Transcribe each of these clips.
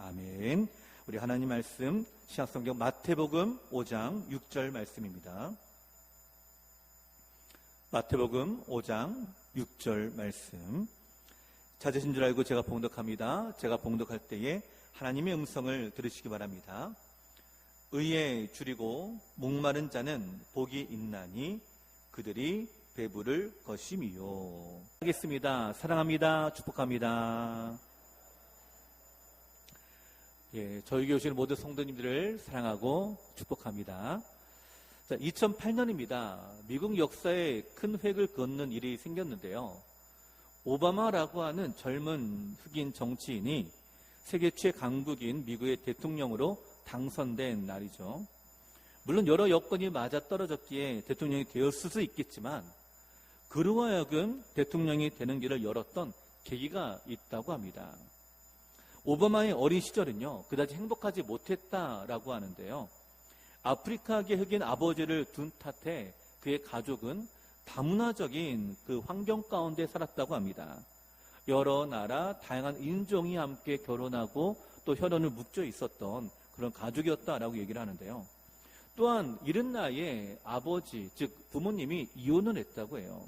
아멘. 우리 하나님 말씀 신약성경 마태복음 5장 6절 말씀입니다. 마태복음 5장 6절 말씀. 찾으신 줄 알고 제가 봉독합니다. 제가 봉독할 때에 하나님의 음성을 들으시기 바랍니다. 의에 줄이고 목마른 자는 복이 있나니 그들이 배부를 것임이요. 하겠습니다. 사랑합니다. 축복합니다. 저희 교회 모든 성도님들을 사랑하고 축복합니다. 자, 2008년입니다. 미국 역사에 큰 획을 긋는 일이 생겼는데요. 오바마라고 하는 젊은 흑인 정치인이 세계 최강국인 미국의 대통령으로 당선된 날이죠. 물론 여러 여건이 맞아떨어졌기에 대통령이 되었을 수 있겠지만 그로 하여금 대통령이 되는 길을 열었던 계기가 있다고 합니다. 오바마의 어린 시절은요, 그다지 행복하지 못했다라고 하는데요. 아프리카계 흑인 아버지를 둔 탓에 그의 가족은 다문화적인 그 환경 가운데 살았다고 합니다. 여러 나라, 다양한 인종이 함께 결혼하고 또 혈연을 묻혀 있었던 그런 가족이었다라고 얘기를 하는데요. 또한 이른 나이에 아버지, 즉 부모님이 이혼을 했다고 해요.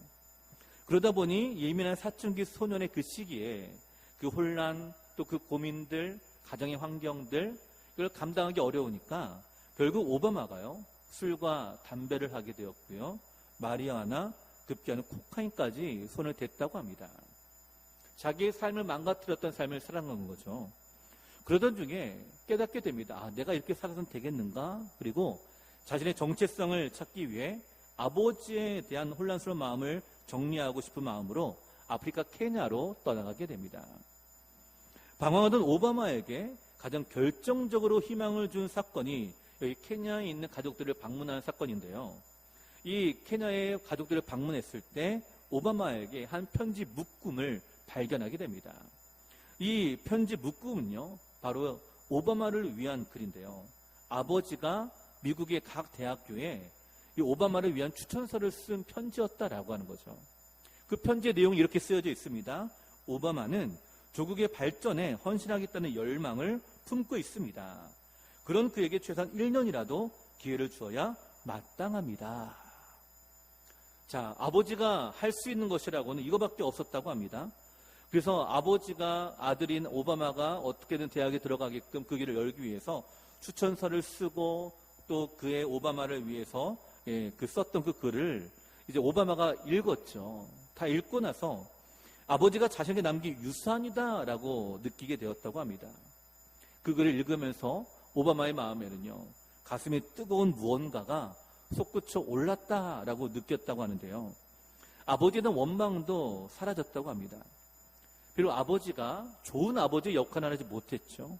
그러다 보니 예민한 사춘기 소년의 그 시기에 그 혼란, 또 그 고민들, 가정의 환경들, 이걸 감당하기 어려우니까 결국 오바마가요, 술과 담배를 하게 되었고요. 마리아나 급기야는 코카인까지 손을 댔다고 합니다. 자기의 삶을 망가뜨렸던 삶을 살아간 거죠. 그러던 중에 깨닫게 됩니다. 내가 이렇게 살아서는 되겠는가? 그리고 자신의 정체성을 찾기 위해 아버지에 대한 혼란스러운 마음을 정리하고 싶은 마음으로 아프리카 케냐로 떠나가게 됩니다. 방황하던 오바마에게 가장 결정적으로 희망을 준 사건이 여기 케냐에 있는 가족들을 방문한 사건인데요. 이 케냐의 가족들을 방문했을 때 오바마에게 한 편지 묶음을 발견하게 됩니다. 이 편지 묶음은요, 바로 오바마를 위한 글인데요. 아버지가 미국의 각 대학교에 이 오바마를 위한 추천서를 쓴 편지였다라고 하는 거죠. 그 편지의 내용이 이렇게 쓰여져 있습니다. 오바마는 조국의 발전에 헌신하겠다는 열망을 품고 있습니다. 그런 그에게 최소한 1년이라도 기회를 주어야 마땅합니다. 자, 아버지가 할 수 있는 것이라고는 이거밖에 없었다고 합니다. 그래서 아버지가 아들인 오바마가 어떻게든 대학에 들어가게끔 그 길을 열기 위해서 추천서를 쓰고 또 그의 오바마를 위해서 그 썼던 그 글을 이제 오바마가 읽었죠. 다 읽고 나서 아버지가 자신에게 남긴 유산이다라고 느끼게 되었다고 합니다. 그 글을 읽으면서 오바마의 마음에는요, 가슴에 뜨거운 무언가가 솟구쳐 올랐다라고 느꼈다고 하는데요. 아버지에 대한 원망도 사라졌다고 합니다. 그리고 아버지가 좋은 아버지의 역할을 하지 못했죠.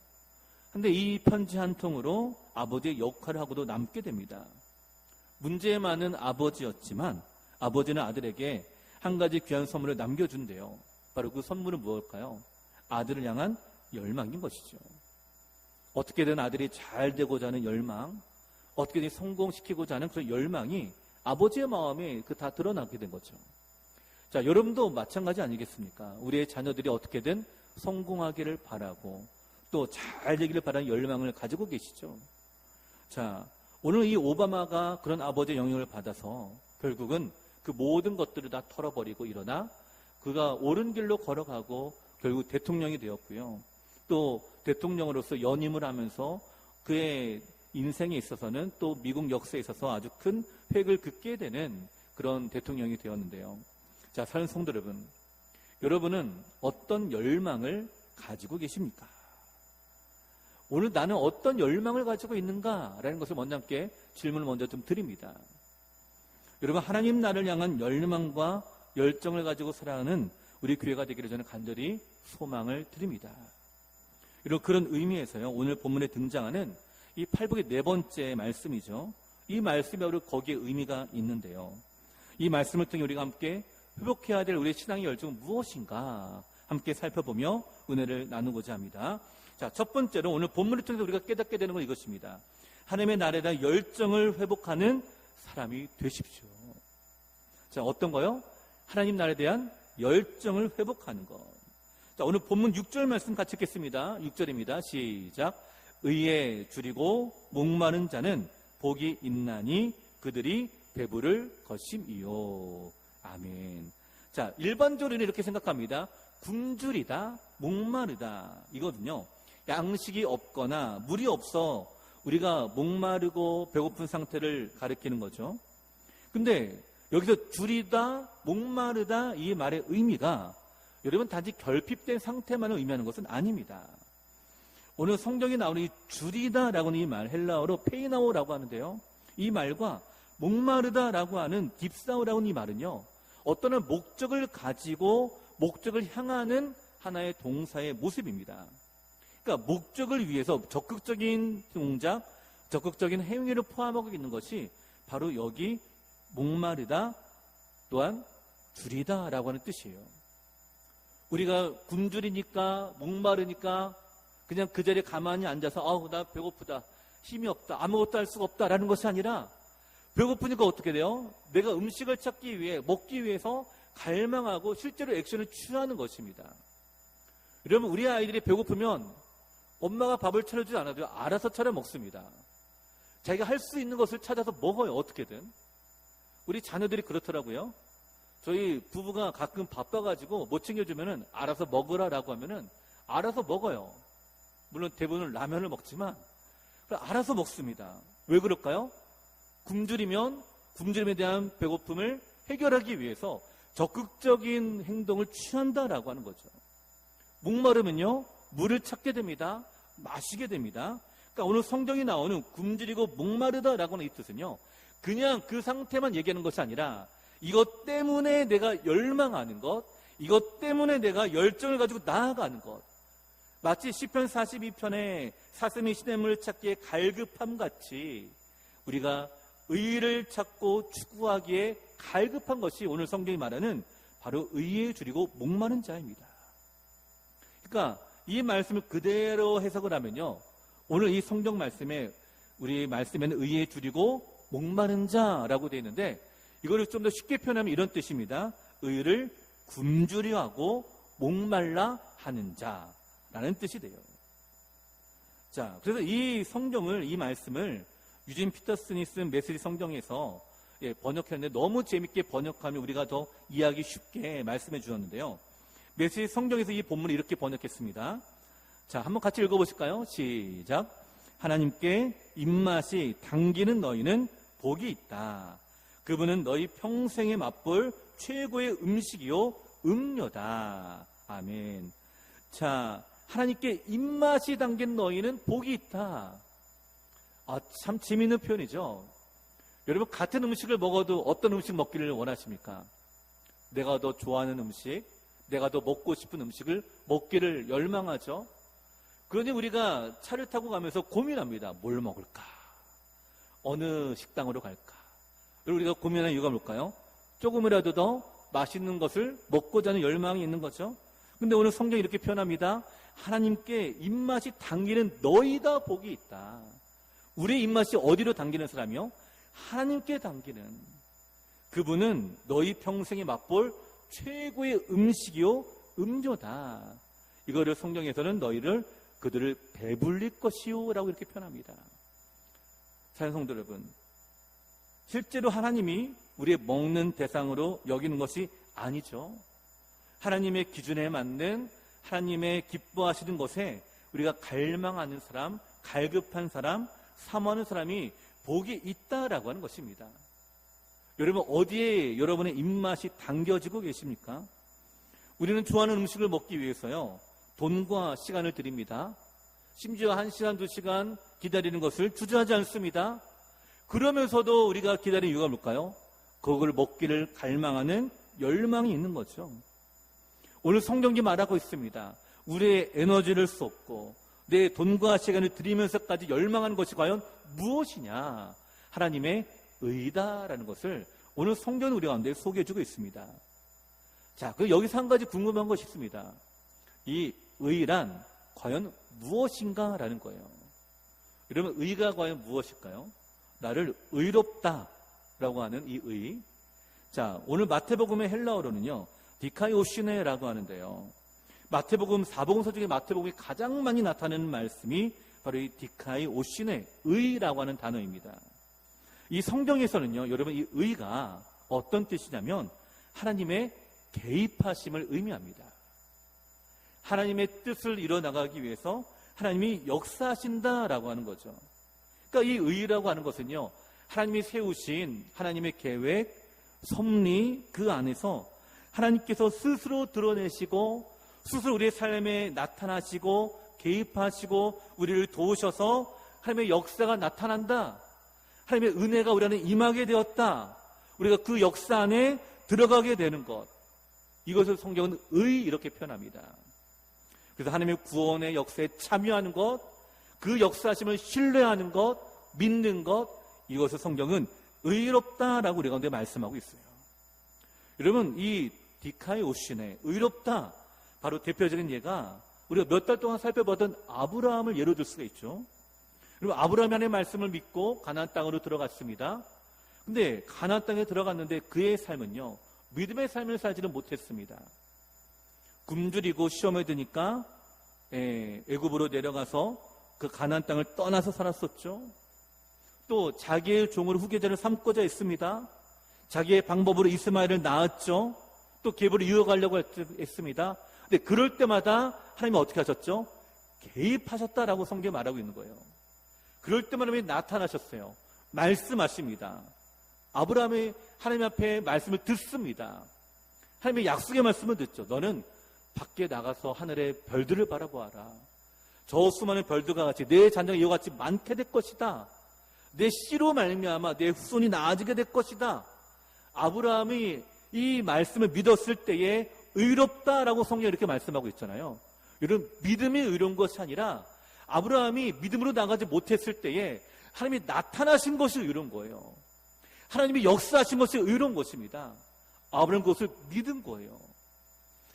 근데 이 편지 한 통으로 아버지의 역할을 하고도 남게 됩니다. 문제 많은 아버지였지만 아버지는 아들에게 한 가지 귀한 선물을 남겨준대요. 바로 그 선물은 무엇일까요? 아들을 향한 열망인 것이죠. 어떻게든 아들이 잘 되고자 하는 열망, 어떻게든 성공시키고자 하는 그런 열망이 아버지의 마음에 다 드러나게 된 거죠. 자, 여러분도 마찬가지 아니겠습니까? 우리의 자녀들이 어떻게든 성공하기를 바라고 또 잘 되기를 바라는 열망을 가지고 계시죠. 자, 오늘 이 오바마가 그런 아버지의 영향을 받아서 결국은 그 모든 것들을 다 털어버리고 일어나 그가 옳은 길로 걸어가고 결국 대통령이 되었고요. 또 대통령으로서 연임을 하면서 그의 인생에 있어서는 또 미국 역사에 있어서 아주 큰 획을 긋게 되는 그런 대통령이 되었는데요. 자, 사랑하는 성도 여러분, 여러분은 어떤 열망을 가지고 계십니까? 오늘 나는 어떤 열망을 가지고 있는가라는 것을 먼저 함께 질문을 먼저 좀 드립니다. 여러분, 하나님 나를 향한 열망과 열정을 가지고 살아가는 우리 교회가 되기를 저는 간절히 소망을 드립니다. 여러분, 그런 의미에서요, 오늘 본문에 등장하는 이 팔복의 네 번째 말씀이죠. 이 말씀이 바로 거기에 의미가 있는데요. 이 말씀을 통해 우리가 함께 회복해야 될 우리의 신앙의 열정은 무엇인가 함께 살펴보며 은혜를 나누고자 합니다. 자, 첫 번째로 오늘 본문을 통해서 우리가 깨닫게 되는 건 이것입니다. 하나님의 나라에 대한 열정을 회복하는 사람이 되십시오. 자, 어떤 거요? 하나님 나라에 대한 열정을 회복하는 것. 자, 오늘 본문 6절 말씀 같이 읽겠습니다. 6절입니다. 시작. 의에 줄이고 목마른 자는 복이 있나니 그들이 배부를 것임이요. 아멘. 자, 일반적으로 이렇게 생각합니다. 굶주리다, 목마르다 이거든요. 양식이 없거나 물이 없어 우리가 목마르고 배고픈 상태를 가리키는 거죠. 근데 여기서 줄이다, 목마르다 이 말의 의미가 여러분 단지 결핍된 상태만을 의미하는 것은 아닙니다. 오늘 성경에 나오는 이 줄이다라고는 이 말 헬라어로 페이나오라고 하는데요. 이 말과 목마르다라고 하는 딥사우라는 이 말은요. 어떤 목적을 가지고 목적을 향하는 하나의 동사의 모습입니다. 그러니까 목적을 위해서 적극적인 동작, 적극적인 행위를 포함하고 있는 것이 바로 여기 목마르다 또한 줄이다라고 하는 뜻이에요. 우리가 굶주리니까 목마르니까 그냥 그 자리에 가만히 앉아서 아우 나 배고프다, 힘이 없다, 아무것도 할 수가 없다라는 것이 아니라 배고프니까 어떻게 돼요? 내가 음식을 찾기 위해 먹기 위해서 갈망하고 실제로 액션을 취하는 것입니다. 여러분 우리 아이들이 배고프면 엄마가 밥을 차려주지 않아도 알아서 차려 먹습니다. 자기가 할 수 있는 것을 찾아서 먹어요. 어떻게든. 우리 자녀들이 그렇더라고요. 저희 부부가 가끔 바빠가지고 못 챙겨주면은 알아서 먹으라라고 하면은 알아서 먹어요. 물론 대부분 라면을 먹지만 알아서 먹습니다. 왜 그럴까요? 굶주림에 대한 배고픔을 해결하기 위해서 적극적인 행동을 취한다라고 하는 거죠. 목마르면요 물을 찾게 됩니다. 마시게 됩니다. 그러니까 오늘 성경이 나오는 굶주리고 목마르다라고 하는 이 뜻은요 그냥 그 상태만 얘기하는 것이 아니라 이것 때문에 내가 열망하는 것, 이것 때문에 내가 열정을 가지고 나아가는 것, 마치 시편 42편에 사슴이 시냇물을 찾기에 갈급함 같이 우리가 의를 찾고 추구하기에 갈급한 것이 오늘 성경이 말하는 바로 의에 줄이고 목마른 자입니다. 그러니까 이 말씀을 그대로 해석을 하면요 오늘 이 성경 말씀에 우리 말씀에는 의에 줄이고 목마른 자라고 되어 있는데 이거를 좀 더 쉽게 표현하면 이런 뜻입니다. 의를 굶주려 하고 목말라 하는 자라는 뜻이 돼요. 자, 그래서 이 성경을, 이 말씀을 유진 피터슨이 쓴 메시지 성경에서 번역했는데 너무 재밌게 번역하면 우리가 더 이해하기 쉽게 말씀해 주셨는데요. 메시지 성경에서 이 본문을 이렇게 번역했습니다. 자, 한번 같이 읽어보실까요? 시작. 하나님께 입맛이 당기는 너희는 복이 있다. 그분은 너희 평생에 맛볼 최고의 음식이요 음료다. 아멘. 자, 하나님께 입맛이 담긴 너희는 복이 있다. 아, 참 재미있는 표현이죠. 여러분 같은 음식을 먹어도 어떤 음식 먹기를 원하십니까? 내가 더 좋아하는 음식, 내가 더 먹고 싶은 음식을 먹기를 열망하죠. 그러니 우리가 차를 타고 가면서 고민합니다. 뭘 먹을까? 어느 식당으로 갈까? 우리가 고민하는 이유가 뭘까요? 조금이라도 더 맛있는 것을 먹고자 하는 열망이 있는 거죠. 근데 오늘 성경이 이렇게 표현합니다. 하나님께 입맛이 당기는 너희다 복이 있다. 우리의 입맛이 어디로 당기는 사람이요? 하나님께 당기는. 그분은 너희 평생에 맛볼 최고의 음식이요 음료다. 이거를 성경에서는 그들을 배불릴 것이요 라고 이렇게 표현합니다. 사랑하는 성도 여러분, 실제로 하나님이 우리의 먹는 대상으로 여기는 것이 아니죠. 하나님의 기준에 맞는 하나님의 기뻐하시는 것에 우리가 갈망하는 사람, 갈급한 사람, 사모하는 사람이 복이 있다라고 하는 것입니다. 여러분 어디에 여러분의 입맛이 당겨지고 계십니까? 우리는 좋아하는 음식을 먹기 위해서요 돈과 시간을 드립니다. 심지어 1시간, 2시간 기다리는 것을 주저하지 않습니다. 그러면서도 우리가 기다리는 이유가 뭘까요? 그걸 먹기를 갈망하는 열망이 있는 거죠. 오늘 성경이 말하고 있습니다. 우리의 에너지를 쏟고 내 돈과 시간을 들이면서까지 열망하는 것이 과연 무엇이냐? 하나님의 의다라는 것을 오늘 성경은 우리 가운데 소개해주고 있습니다. 자, 그리고 여기서 한 가지 궁금한 것이 있습니다. 이 의란 과연 무엇인가라는 거예요. 여러분 의가 과연 무엇일까요? 나를 의롭다라고 하는 이 의. 자, 오늘 마태복음의 헬라어로는요 디카이오시네라고 하는데요 마태복음 4복음서 중에 마태복음이 가장 많이 나타나는 말씀이 바로 이 디카이 오신의 의라고 하는 단어입니다. 이 성경에서는요, 여러분 이 의가 어떤 뜻이냐면 하나님의 개입하심을 의미합니다. 하나님의 뜻을 이뤄나가기 위해서 하나님이 역사하신다라고 하는 거죠. 그러니까 이 의라고 하는 것은요, 하나님이 세우신 하나님의 계획, 섭리 그 안에서 하나님께서 스스로 드러내시고 스스로 우리의 삶에 나타나시고 개입하시고 우리를 도우셔서 하나님의 역사가 나타난다. 하나님의 은혜가 우리 안에 임하게 되었다. 우리가 그 역사 안에 들어가게 되는 것. 이것을 성경은 의 이렇게 표현합니다. 그래서 하나님의 구원의 역사에 참여하는 것, 그 역사하심을 신뢰하는 것, 믿는 것, 이것을 성경은 의롭다라고 우리 가운데 말씀하고 있어요. 여러분, 이 디카이 오신의 의롭다, 바로 대표적인 예가 우리가 몇 달 동안 살펴보던 아브라함을 예로 들 수가 있죠. 그리고 아브라함이 하나님의 말씀을 믿고 가나안 땅으로 들어갔습니다. 근데 가나안 땅에 들어갔는데 그의 삶은요, 믿음의 삶을 살지는 못했습니다. 굶주리고 시험에 드니까 애굽으로 내려가서 그 가나안 땅을 떠나서 살았었죠. 또 자기의 종으로 후계자를 삼고자 했습니다. 자기의 방법으로 이스마엘을 낳았죠. 또 계보를 이어가려고 했습니다. 근데 그럴 때마다 하나님이 어떻게 하셨죠? 개입하셨다라고 성경에 말하고 있는 거예요. 그럴 때마다 하나님이 나타나셨어요. 말씀하십니다. 아브라함이 하나님 앞에 말씀을 듣습니다. 하나님의 약속의 말씀을 듣죠. 너는 밖에 나가서 하늘의 별들을 바라보아라. 저 수많은 별들과 같이 내 자녀가 이와 같이 많게 될 것이다. 내 씨로 말미암아 내 후손이 나아지게 될 것이다. 아브라함이 이 말씀을 믿었을 때에 의롭다라고 성경이 이렇게 말씀하고 있잖아요. 이런 믿음이 의로운 것이 아니라 아브라함이 믿음으로 나가지 못했을 때에 하나님이 나타나신 것이 의로운 거예요. 하나님이 역사하신 것이 의로운 것입니다. 아브라함은 그것을 믿은 거예요.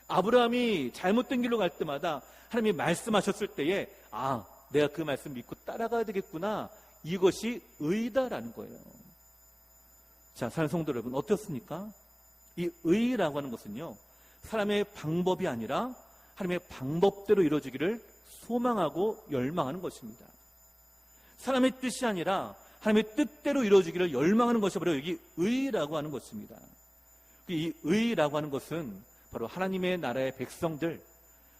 아브라함이 잘못된 길로 갈 때마다 하나님이 말씀하셨을 때에 내가 그 말씀 믿고 따라가야 되겠구나. 이것이 의다라는 거예요. 자, 사랑하는 성도 여러분, 어떻습니까? 이 의라고 하는 것은요, 사람의 방법이 아니라 하나님의 방법대로 이루어지기를 소망하고 열망하는 것입니다. 사람의 뜻이 아니라 하나님의 뜻대로 이루어지기를 열망하는 것이 바로 여기 의라고 하는 것입니다. 이 의라고 하는 것은 바로 하나님의 나라의 백성들,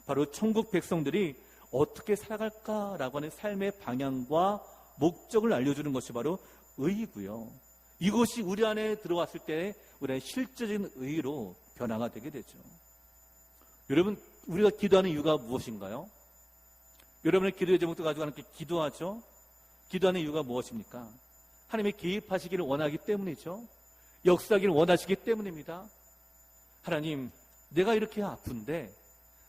바로 천국 백성들이 어떻게 살아갈까라고 하는 삶의 방향과 목적을 알려주는 것이 바로 의이고요. 이것이 우리 안에 들어왔을 때 우리의 실제적인 의로 변화가 되게 되죠. 여러분, 우리가 기도하는 이유가 무엇인가요? 여러분의 기도의 제목도 가지고 이렇게 기도하죠. 기도하는 이유가 무엇입니까? 하나님의 개입하시기를 원하기 때문이죠. 역사하기를 원하시기 때문입니다. 하나님, 내가 이렇게 아픈데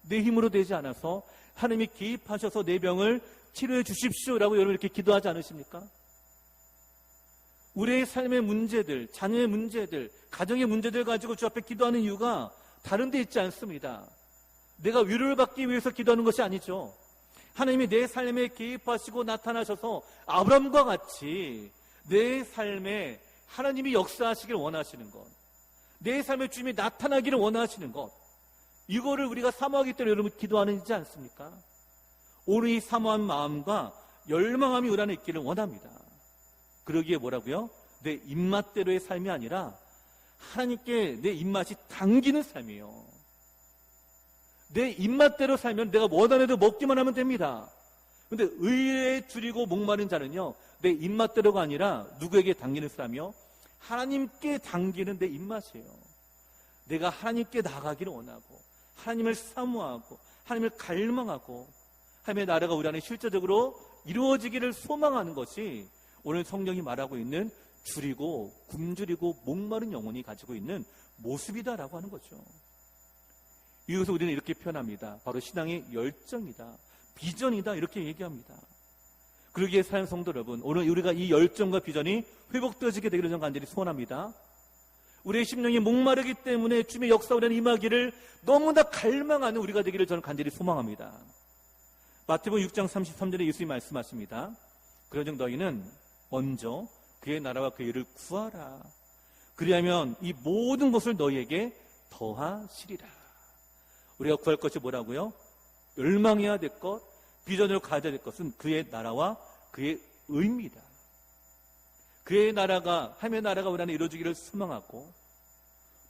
내 힘으로 되지 않아서 하나님이 개입하셔서 내 병을 치료해 주십시오라고 여러분 이렇게 기도하지 않으십니까? 우리의 삶의 문제들, 자녀의 문제들, 가정의 문제들 가지고 주 앞에 기도하는 이유가 다른 데 있지 않습니다. 내가 위로를 받기 위해서 기도하는 것이 아니죠. 하나님이 내 삶에 개입하시고 나타나셔서 아브라함과 같이 내 삶에 하나님이 역사하시길 원하시는 것, 내 삶의 주님이 나타나기를 원하시는 것, 이거를 우리가 사모하기 때문에 여러분 기도하는지 않습니까? 오늘 이 사모한 마음과 열망함이 우리 안에 있기를 원합니다. 그러기에 뭐라고요? 내 입맛대로의 삶이 아니라 하나님께 내 입맛이 당기는 삶이에요. 내 입맛대로 살면 내가 원하는 대로 먹기만 하면 됩니다. 그런데 의에 줄이고 목마른 자는요, 내 입맛대로가 아니라 누구에게 당기는 사람이요? 하나님께 당기는 내 입맛이에요. 내가 하나님께 나가기를 원하고 하나님을 사모하고 하나님을 갈망하고 하나님의 나라가 우리 안에 실제적으로 이루어지기를 소망하는 것이 오늘 성경이 말하고 있는 줄이고 굶주리고 목마른 영혼이 가지고 있는 모습이다라고 하는 거죠. 이것을 우리는 이렇게 표현합니다. 바로 신앙의 열정이다, 비전이다, 이렇게 얘기합니다. 그러기에 사랑하는 성도 여러분, 오늘 우리가 이 열정과 비전이 회복되어지게 되기를 저는 간절히 소원합니다. 우리의 심령이 목마르기 때문에 주님의 역사 우리 안에 임하기를 너무나 갈망하는 우리가 되기를 저는 간절히 소망합니다. 마태복음 6장 33절에 예수님이 말씀하십니다. 그러즉 너희는 먼저 그의 나라와 그의 의를 구하라. 그리하면 이 모든 것을 너희에게 더하시리라. 우리가 구할 것이 뭐라고요? 열망해야 될 것, 비전으로 가져야 될 것은 그의 나라와 그의 의입니다. 그의 나라가, 하나님의 나라가 우리 안에 이루어지기를 소망하고,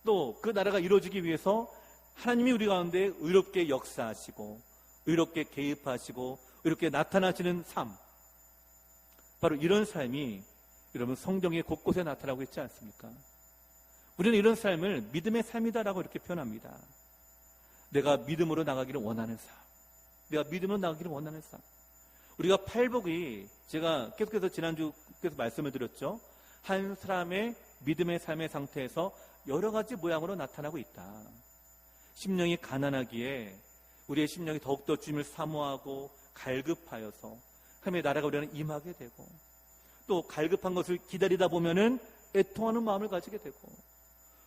또 그 나라가 이루어지기 위해서 하나님이 우리 가운데 의롭게 역사하시고, 의롭게 개입하시고, 의롭게 나타나시는 삶, 바로 이런 삶이 여러분 성경의 곳곳에 나타나고 있지 않습니까? 우리는 이런 삶을 믿음의 삶이다라고 이렇게 표현합니다. 내가 믿음으로 나가기를 원하는 삶, 내가 믿음으로 나가기를 원하는 삶. 우리가 팔복이, 제가 계속해서 지난주께서 말씀을 드렸죠. 한 사람의 믿음의 삶의 상태에서 여러 가지 모양으로 나타나고 있다. 심령이 가난하기에 우리의 심령이 더욱더 주님을 사모하고 갈급하여서 하나님의 나라가 우리 안에 임하게 되고, 또 갈급한 것을 기다리다 보면은 애통하는 마음을 가지게 되고,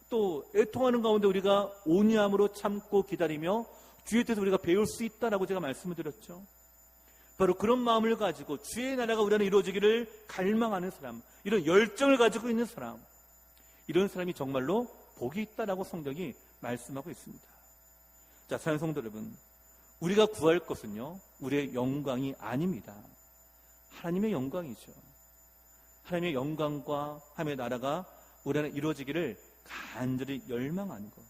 또 애통하는 가운데 우리가 온유함으로 참고 기다리며 주의 뜻을 우리가 배울 수 있다라고 제가 말씀을 드렸죠. 바로 그런 마음을 가지고 주의 나라가 우리 안에 이루어지기를 갈망하는 사람, 이런 열정을 가지고 있는 사람, 이런 사람이 정말로 복이 있다라고 성경이 말씀하고 있습니다. 자, 사랑하는 성도 여러분, 우리가 구할 것은요, 우리의 영광이 아닙니다. 하나님의 영광이죠. 하나님의 영광과 하나님의 나라가 우리 안에 이루어지기를 간절히 열망하는 것.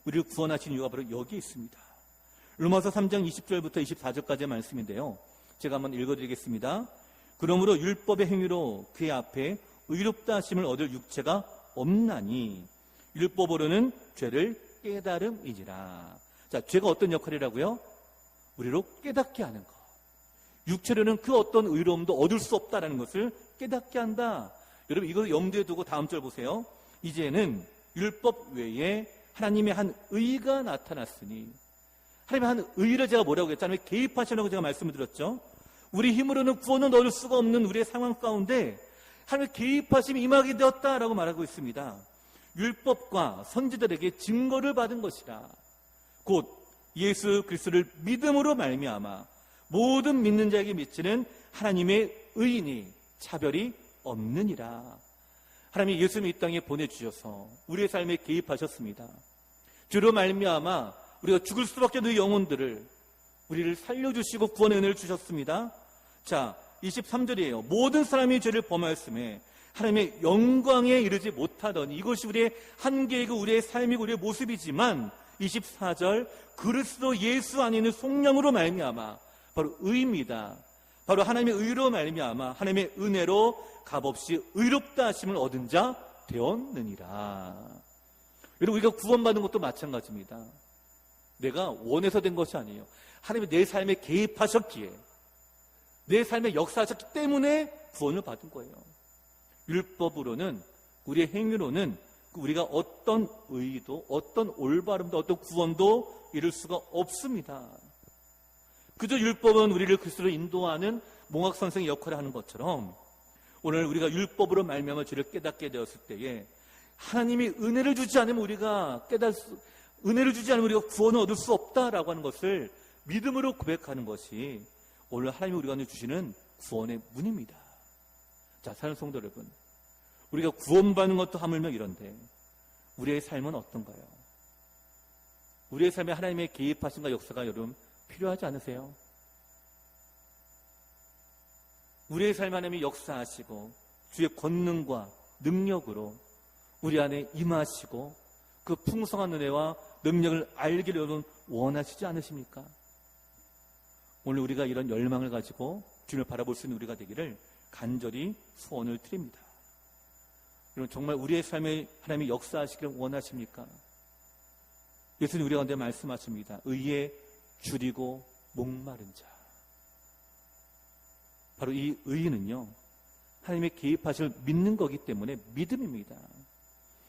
우리를 구원하신 이유가 바로 여기에 있습니다. 로마서 3장 20절부터 24절까지의 말씀인데요, 제가 한번 읽어드리겠습니다. 그러므로 율법의 행위로 그의 앞에 의롭다 하심을 얻을 육체가 없나니 율법으로는 죄를 깨달음이니라. 자, 죄가 어떤 역할이라고요? 우리로 깨닫게 하는 것. 육체로는 그 어떤 의로움도 얻을 수 없다라는 것을 깨닫게 한다. 여러분, 이걸 염두에 두고 다음 절 보세요. 이제는 율법 외에 하나님의 한 의가 나타났으니, 하나님의 한 의를 제가 뭐라고 했잖아요. 개입하시라고 제가 말씀을 드렸죠. 우리 힘으로는 구원을 얻을 수가 없는 우리의 상황 가운데 하나님의 개입하심이 임하게 되었다라고 말하고 있습니다. 율법과 선지자들에게 증거를 받은 것이라. 곧 예수 그리스도를 믿음으로 말미암아 모든 믿는 자에게 미치는 하나님의 의인이 차별이 없느니라. 하나님이 예수님을 이 땅에 보내주셔서 우리의 삶에 개입하셨습니다. 주로 말미암아 우리가 죽을 수밖에 없는 영혼들을, 우리를 살려주시고 구원의 은혜를 주셨습니다. 자, 23절이에요. 모든 사람이 죄를 범하였음에 하나님의 영광에 이르지 못하더니, 이것이 우리의 한계이고 우리의 삶이고 우리의 모습이지만 24절, 그리스도 예수 안에 있는 속량으로 말미암아 바로 의입니다. 바로 하나님의 의로 말미암아 하나님의 은혜로 값없이 의롭다 하심을 얻은 자 되었느니라. 여러분, 우리가 구원받은 것도 마찬가지입니다. 내가 원해서 된 것이 아니에요. 하나님이 내 삶에 개입하셨기에, 내 삶에 역사하셨기 때문에 구원을 받은 거예요. 율법으로는, 우리의 행위로는 우리가 어떤 의의도, 어떤 올바름도, 어떤 구원도 이룰 수가 없습니다. 그저 율법은 우리를 그리스도로 인도하는 몽학선생의 역할을 하는 것처럼, 오늘 우리가 율법으로 말미암아 죄를 깨닫게 되었을 때에 하나님이 은혜를 주지 않으면 우리가 은혜를 주지 않으면 우리가 구원을 얻을 수 없다라고 하는 것을 믿음으로 고백하는 것이 오늘 하나님이 우리가 주시는 구원의 문입니다. 자, 사랑하는 성도 여러분, 우리가 구원받는 것도 하물며 이런데 우리의 삶은 어떤가요? 우리의 삶에 하나님의 개입하심과 역사가 여러분 필요하지 않으세요? 우리의 삶 하나님이 역사하시고 주의 권능과 능력으로 우리 안에 임하시고 그 풍성한 은혜와 능력을 알기를 여러분 원하시지 않으십니까? 오늘 우리가 이런 열망을 가지고 주님을 바라볼 수 있는 우리가 되기를 간절히 소원을 드립니다. 여러분, 정말 우리의 삶에 하나님이 역사하시기를 원하십니까? 예수님 우리 가운데 말씀하십니다. 의에 줄이고 목마른 자. 바로 이 의는요, 하나님의 개입하실 믿는 거기 때문에 믿음입니다.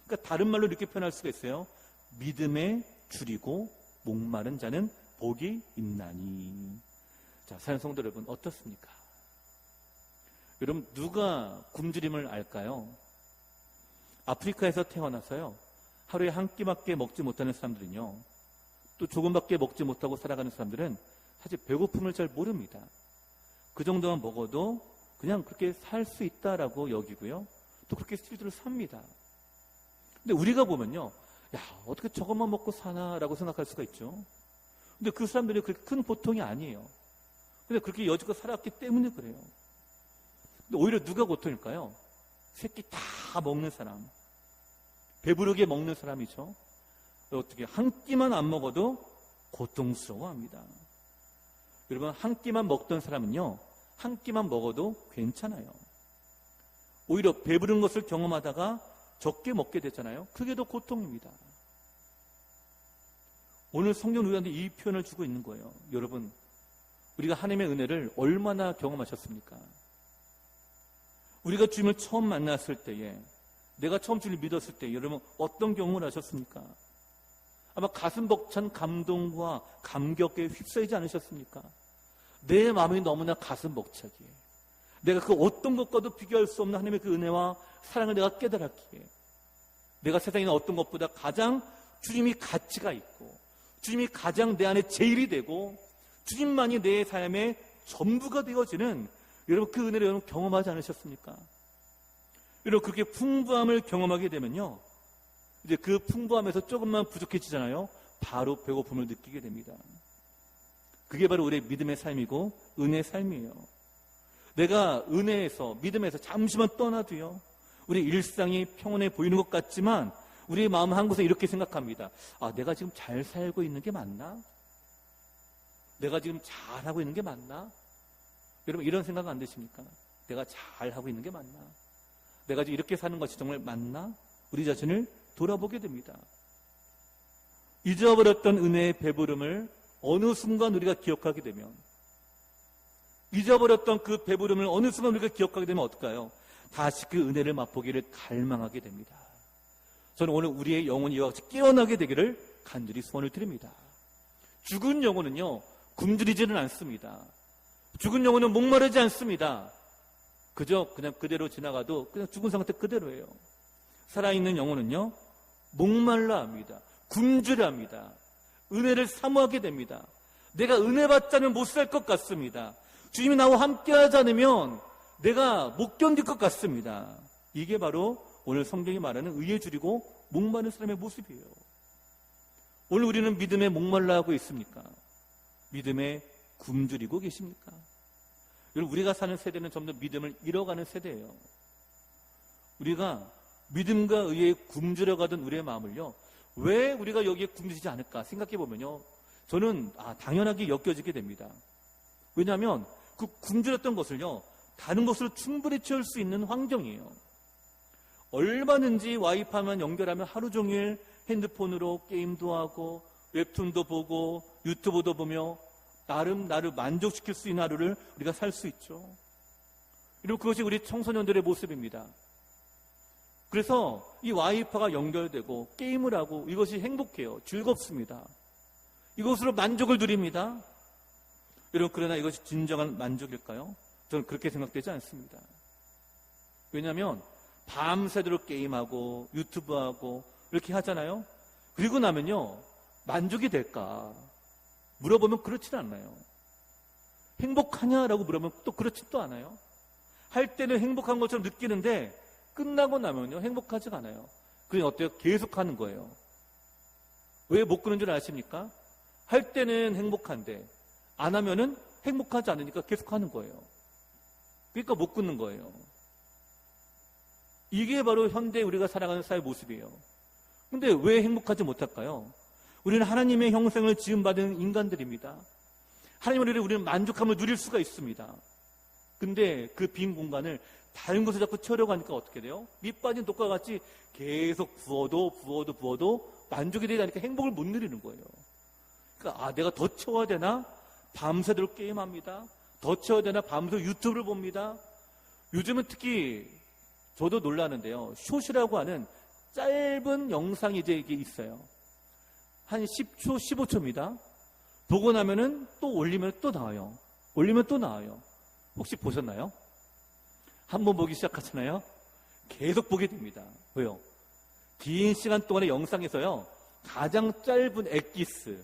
그러니까 다른 말로 이렇게 표현할 수가 있어요. 믿음에 줄이고 목마른 자는 복이 있나니. 자, 사랑하는 성도 여러분, 어떻습니까? 여러분, 누가 굶주림을 알까요? 아프리카에서 태어나서요, 하루에 한 끼밖에 먹지 못하는 사람들은요, 또 조금밖에 먹지 못하고 살아가는 사람들은 사실 배고픔을 잘 모릅니다. 그 정도만 먹어도 그냥 그렇게 살 수 있다라고 여기고요, 또 그렇게 스스로 삽니다. 근데 우리가 보면요, 야, 어떻게 저것만 먹고 사나라고 생각할 수가 있죠. 근데 그 사람들이 그렇게 큰 보통이 아니에요. 근데 그렇게 여지껏 살았기 때문에 그래요. 근데 오히려 누가 고통일까요? 새끼 다 먹는 사람, 배부르게 먹는 사람이죠. 어떻게 한 끼만 안 먹어도 고통스러워합니다. 여러분, 한 끼만 먹던 사람은요, 한 끼만 먹어도 괜찮아요. 오히려 배부른 것을 경험하다가 적게 먹게 되잖아요. 그게 더 고통입니다. 오늘 성경 우리한테 이 표현을 주고 있는 거예요. 여러분, 우리가 하나님의 은혜를 얼마나 경험하셨습니까? 우리가 주님을 처음 만났을 때에, 내가 처음 주님을 믿었을 때 여러분 어떤 경험을 하셨습니까? 아마 가슴 벅찬 감동과 감격에 휩싸이지 않으셨습니까? 내 마음이 너무나 가슴 벅차기에, 내가 그 어떤 것과도 비교할 수 없는 하나님의 그 은혜와 사랑을 내가 깨달았기에, 내가 세상에 있는 어떤 것보다 가장 주님이 가치가 있고, 주님이 가장 내 안에 제일이 되고, 주님만이 내 삶의 전부가 되어지는, 여러분 그 은혜를 여러분 경험하지 않으셨습니까? 여러분 그렇게 풍부함을 경험하게 되면요, 이제 그 풍부함에서 조금만 부족해지잖아요. 바로 배고픔을 느끼게 됩니다. 그게 바로 우리의 믿음의 삶이고 은혜의 삶이에요. 내가 은혜에서, 믿음에서 잠시만 떠나도요, 우리 일상이 평온해 보이는 것 같지만 우리의 마음 한 곳에 이렇게 생각합니다. 아, 내가 지금 잘 살고 있는 게 맞나? 내가 지금 잘하고 있는 게 맞나? 여러분 이런 생각 안 드십니까? 내가 잘하고 있는 게 맞나? 내가 지금 이렇게 사는 것이 정말 맞나? 우리 자신을 돌아보게 됩니다. 잊어버렸던 은혜의 배부름을 어느 순간 우리가 기억하게 되면, 잊어버렸던 그 배부름을 어느 순간 우리가 기억하게 되면 어떨까요? 다시 그 은혜를 맛보기를 갈망하게 됩니다. 저는 오늘 우리의 영혼이 이와 같이 깨어나게 되기를 간절히 소원을 드립니다. 죽은 영혼은요, 굶주리지는 않습니다. 죽은 영혼은 목마르지 않습니다. 그저 그냥 그대로 지나가도 그냥 죽은 상태 그대로예요. 살아있는 영혼은요, 목말라 합니다. 굶주려 합니다. 은혜를 사모하게 됩니다. 내가 은혜 받지 않으면 못 살 것 같습니다. 주님이 나와 함께 하지 않으면 내가 못 견딜 것 같습니다. 이게 바로 오늘 성경이 말하는 의에 줄이고 목마른 사람의 모습이에요. 오늘 우리는 믿음에 목말라 하고 있습니까? 믿음에 굶주리고 계십니까? 여러분, 우리가 사는 세대는 점점 믿음을 잃어가는 세대예요. 우리가 믿음과 의에 굶주려가던 우리의 마음을요, 왜 우리가 여기에 굶주리지 않을까 생각해 보면요, 저는 당연하게 엮여지게 됩니다. 왜냐하면 그 굶주렸던 것을요, 다른 것으로 충분히 채울 수 있는 환경이에요. 얼마든지 와이파이만 연결하면 하루 종일 핸드폰으로 게임도 하고 웹툰도 보고 유튜브도 보며 나름 나를 만족시킬 수 있는 하루를 우리가 살 수 있죠. 그리고 그것이 우리 청소년들의 모습입니다. 그래서 이 와이파이가 연결되고 게임을 하고 이것이 행복해요. 즐겁습니다. 이것으로 만족을 누립니다. 여러분, 그러나 이것이 진정한 만족일까요? 저는 그렇게 생각되지 않습니다. 왜냐하면 밤새도록 게임하고 유튜브하고 이렇게 하잖아요. 그리고 나면요, 만족이 될까 물어보면 그렇지는 않아요. 행복하냐라고 물어보면 또 그렇지도 않아요. 할 때는 행복한 것처럼 느끼는데 끝나고 나면요, 행복하지가 않아요. 그냥 어때요? 계속 하는 거예요. 왜 못 끊는 줄 아십니까? 할 때는 행복한데 안 하면은 행복하지 않으니까 계속 하는 거예요. 그러니까 못 끊는 거예요. 이게 바로 현대 우리가 살아가는 사회 모습이에요. 근데 왜 행복하지 못할까요? 우리는 하나님의 형상을 지음받은 인간들입니다. 하나님을 우리는 만족함을 누릴 수가 있습니다. 근데 그 빈 공간을 다른 것을 자꾸 채우려고 하니까 어떻게 돼요? 밑 빠진 독과 같이 계속 부어도 만족이 되지 않으니까 행복을 못 누리는 거예요. 그러니까 내가 더 채워야 되나? 밤새도록 게임합니다. 더 채워야 되나? 밤새도록 유튜브를 봅니다. 요즘은 특히 저도 놀라는데요, 숏이라고 하는 짧은 영상이 이제 이게 있어요. 한 10초, 15초입니다. 보고 나면은 또 올리면 또 나와요. 올리면 또 나와요. 혹시 보셨나요? 한번 보기 시작하잖아요. 계속 보게 됩니다. 왜요? 긴 시간 동안의 영상에서요, 가장 짧은 엑기스,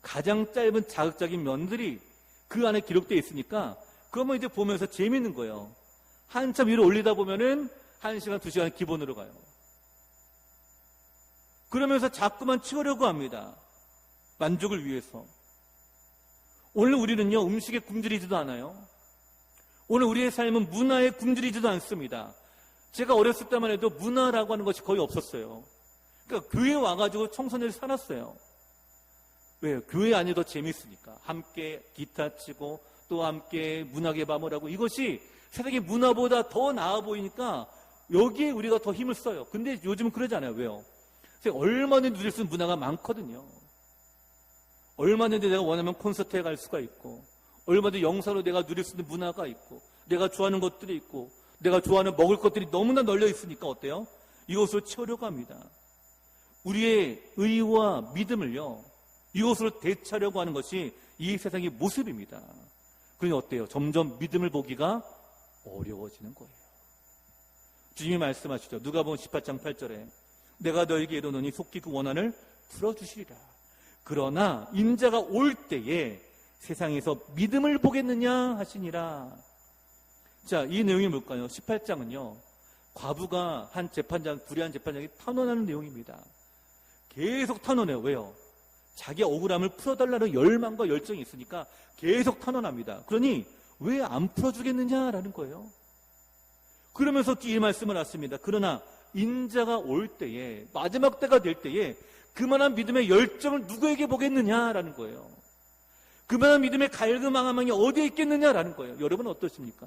가장 짧은 자극적인 면들이 그 안에 기록되어 있으니까 그러면 이제 보면서 재밌는 거예요. 한참 위로 올리다 보면은 1시간, 2시간 기본으로 가요. 그러면서 자꾸만 채우려고 합니다. 만족을 위해서. 오늘 우리는요, 음식에 굶주리지도 않아요. 오늘 우리의 삶은 문화에 굶주리지도 않습니다. 제가 어렸을 때만 해도 문화라고 하는 것이 거의 없었어요. 그러니까 교회에 와가지고 청소년들이 살았어요. 왜요? 교회 안이 더 재밌으니까. 함께 기타 치고 또 함께 문학의 밤을 하고, 이것이 세상의 문화보다 더 나아 보이니까 여기에 우리가 더 힘을 써요. 근데 요즘은 그러지 않아요. 왜요? 얼마든지 누릴 수 있는 문화가 많거든요. 얼마든지 내가 원하면 콘서트에 갈 수가 있고, 얼마든지 영상으로 내가 누릴 수 있는 문화가 있고, 내가 좋아하는 것들이 있고, 내가 좋아하는 먹을 것들이 너무나 널려 있으니까 어때요? 이것으로 채우려고 합니다. 우리의 의와 믿음을요, 이것으로 대체하려고 하는 것이 이 세상의 모습입니다. 그러니 어때요? 점점 믿음을 보기가 어려워지는 거예요. 주님이 말씀하시죠. 누가복음 18장 8절에 내가 너에게 이르노니 속히 그 원한을 풀어주시리라. 그러나 인자가 올 때에 세상에서 믿음을 보겠느냐 하시니라. 자, 이 내용이 뭘까요? 18장은요, 과부가 한 재판장, 불의한 재판장이 탄원하는 내용입니다. 계속 탄원해요. 왜요? 자기 억울함을 풀어달라는 열망과 열정이 있으니까 계속 탄원합니다. 그러니 왜 안 풀어주겠느냐라는 거예요. 그러면서 이 말씀을 하십니다. 그러나 인자가 올 때에, 마지막 때가 될 때에 그만한 믿음의 열정을 누구에게 보겠느냐라는 거예요. 그만한 믿음의 갈그망함이 어디에 있겠느냐라는 거예요. 여러분 어떠십니까?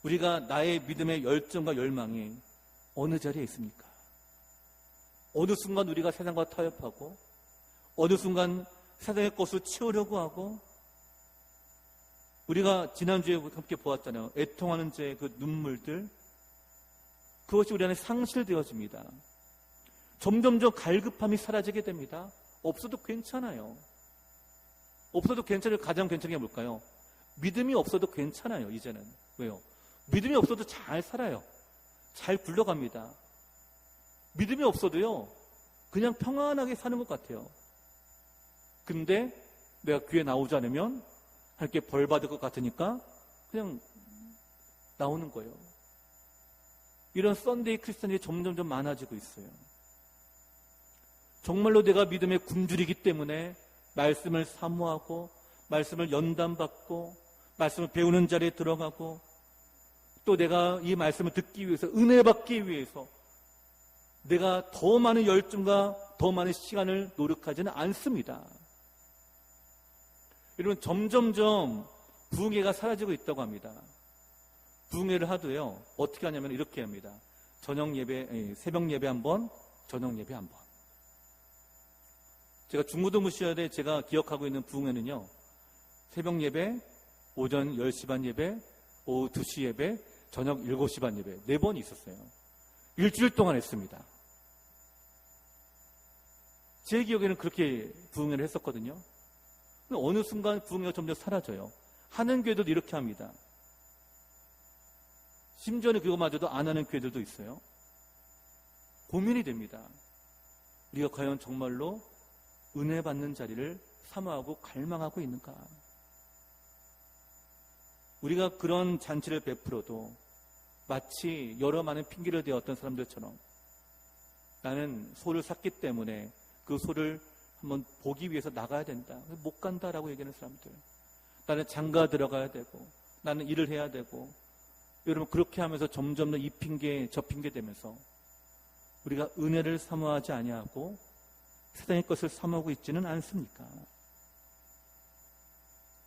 우리가 나의 믿음의 열정과 열망이 어느 자리에 있습니까? 어느 순간 우리가 세상과 타협하고, 어느 순간 세상의 것을 채우려고 하고, 우리가 지난주에 함께 보았잖아요. 애통하는 자의 그 눈물들, 그것이 우리 안에 상실되어집니다. 점점점 갈급함이 사라지게 됩니다. 없어도 괜찮아요. 없어도 괜찮아요. 가장 괜찮은 게 뭘까요? 믿음이 없어도 괜찮아요. 이제는. 왜요? 믿음이 없어도 잘 살아요. 잘 굴러갑니다. 믿음이 없어도요, 그냥 평안하게 사는 것 같아요. 근데 내가 교회 나오지 않으면 하나님께 벌 받을 것 같으니까 그냥 나오는 거예요. 이런 썬데이 크리스천이 점점점 많아지고 있어요. 정말로 내가 믿음에 굶주리기 때문에 말씀을 사모하고, 말씀을 연단받고, 말씀을 배우는 자리에 들어가고, 또 내가 이 말씀을 듣기 위해서, 은혜 받기 위해서 내가 더 많은 열정과 더 많은 시간을 노력하지는 않습니다. 여러분, 점점점 부흥회가 사라지고 있다고 합니다. 부흥회를 하도요, 어떻게 하냐면 이렇게 합니다. 저녁 예배, 새벽 예배 한 번, 저녁 예배 한 번. 제가 중고등부 시절에 제가 기억하고 있는 부흥회는요, 새벽 예배, 오전 10시 반 예배, 오후 2시 예배, 저녁 7시 반 예배 4번이 있었어요. 일주일 동안 했습니다. 제 기억에는 그렇게 부흥회를 했었거든요. 근데 어느 순간 부흥회가 점점 사라져요. 하는 교회들도 이렇게 합니다. 심지어는 그거마저도 안 하는 교회들도 있어요. 고민이 됩니다. 우리가 과연 정말로 은혜 받는 자리를 사모하고 갈망하고 있는가? 우리가 그런 잔치를 베풀어도 마치 여러 많은 핑계를 대었던 사람들처럼 나는 소를 샀기 때문에 그 소를 한번 보기 위해서 나가야 된다. 못 간다라고 얘기하는 사람들. 나는 장가 들어가야 되고, 나는 일을 해야 되고, 여러분 그렇게 하면서 점점 더 이 핑계 저 핑계 되면서 우리가 은혜를 사모하지 아니하고 세상의 것을 사모하고 있지는 않습니까?